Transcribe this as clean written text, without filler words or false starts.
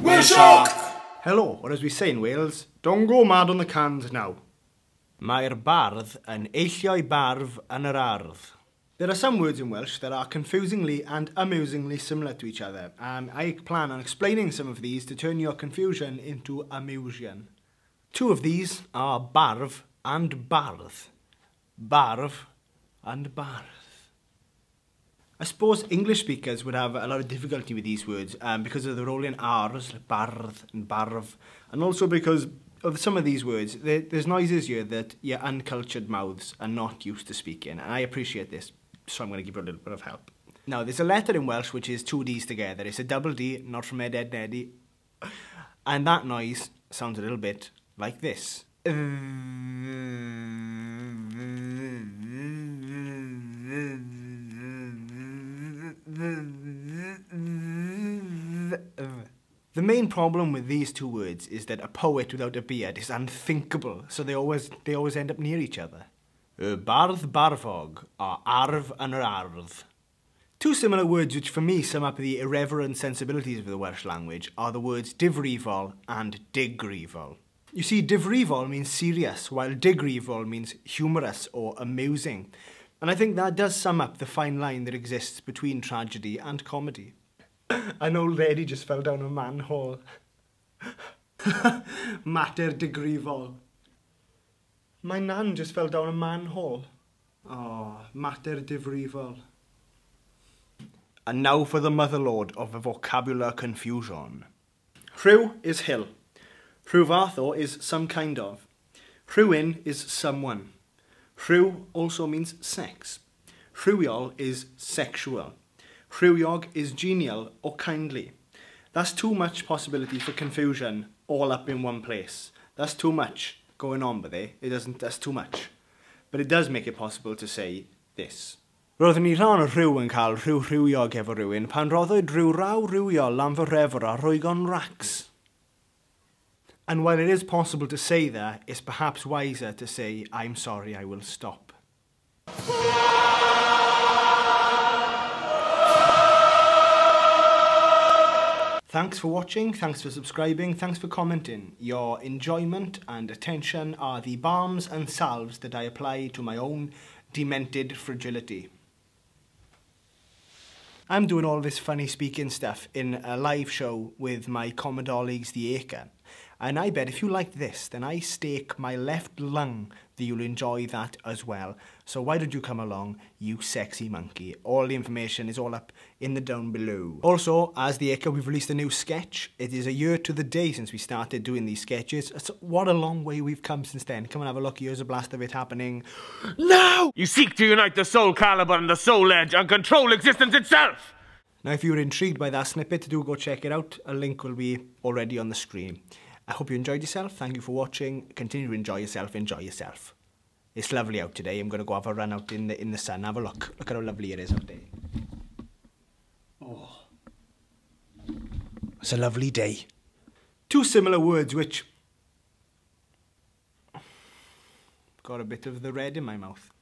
WELSH! Hello, or as we say in Wales, don't go mad on the cans now. Mae'r bardd yn eisiau barf yn yr ardd. There are some words in Welsh that are confusingly and amusingly similar to each other, and I plan on explaining some of these to turn your confusion into amusion. Two of these are barf and bardd. Barf and bardd. I suppose English speakers would have a lot of difficulty with these words because of the rolling R's, like bardd and barf, and also because of some of these words, there's noises here that your uncultured mouths are not used to speaking, and I appreciate this, so I'm going to give you a little bit of help. Now, there's a letter in Welsh which is two D's together. It's a double D, not from Ed, Eddie, and that noise sounds a little bit like this. The main problem with these two words is that a poet without a beard is unthinkable, so they always end up near each other. Bardd barfog are arf yn yr ardd. Two similar words which for me sum up the irreverent sensibilities of the Welsh language are the words difrifol and digrifol. You see, difrifol means serious, while digrifol means humorous or amusing. And I think that does sum up the fine line that exists between tragedy and comedy. An old lady just fell down a manhole. Mater digrifol. My nan just fell down a manhole. Oh, mater difrifol. And now for the motherlode of the vocabulary confusion. Rhyw is hill. Rhyfatho is some kind of. Rhywun is someone. Rhyw also means sex. Rhywiol is sexual. Rhywiog is genial or kindly. That's too much possibility for confusion all up in one place. That's too much going on with it. That's too much. But it does make it possible to say this. Roeddwn ni rhan o rhyw yn cael rhyw rhywiog efo rhywun pan roddwyd rhyw raw rhywiol am fy refr a rwygon racs. And while it is possible to say that, it's perhaps wiser to say, I'm sorry, I will stop. Thanks for watching, thanks for subscribing, thanks for commenting. Your enjoyment and attention are the balms and salves that I apply to my own demented fragility. I'm doing all this funny speaking stuff in a live show with my comedoligs the Acre. And I bet if you like this, then I stake my left lung that you'll enjoy that as well. So why don't you come along, you sexy monkey? All the information is all up in the down below. Also, as the Acre, we've released a new sketch. It is a year to the day since we started doing these sketches. What a long way we've come since then. Come and have a look. Here's a blast of it happening now! You seek to unite the soul caliber and the soul edge and control existence itself! Now, if you're intrigued by that snippet, do go check it out. A link will be already on the screen. I hope you enjoyed yourself. Thank you for watching. Continue to enjoy yourself. Enjoy yourself. It's lovely out today. I'm going to go have a run out in the sun. Have a look. Look at how lovely it is out there. Oh. It's a lovely day. Two similar words which got a bit of the red in my mouth.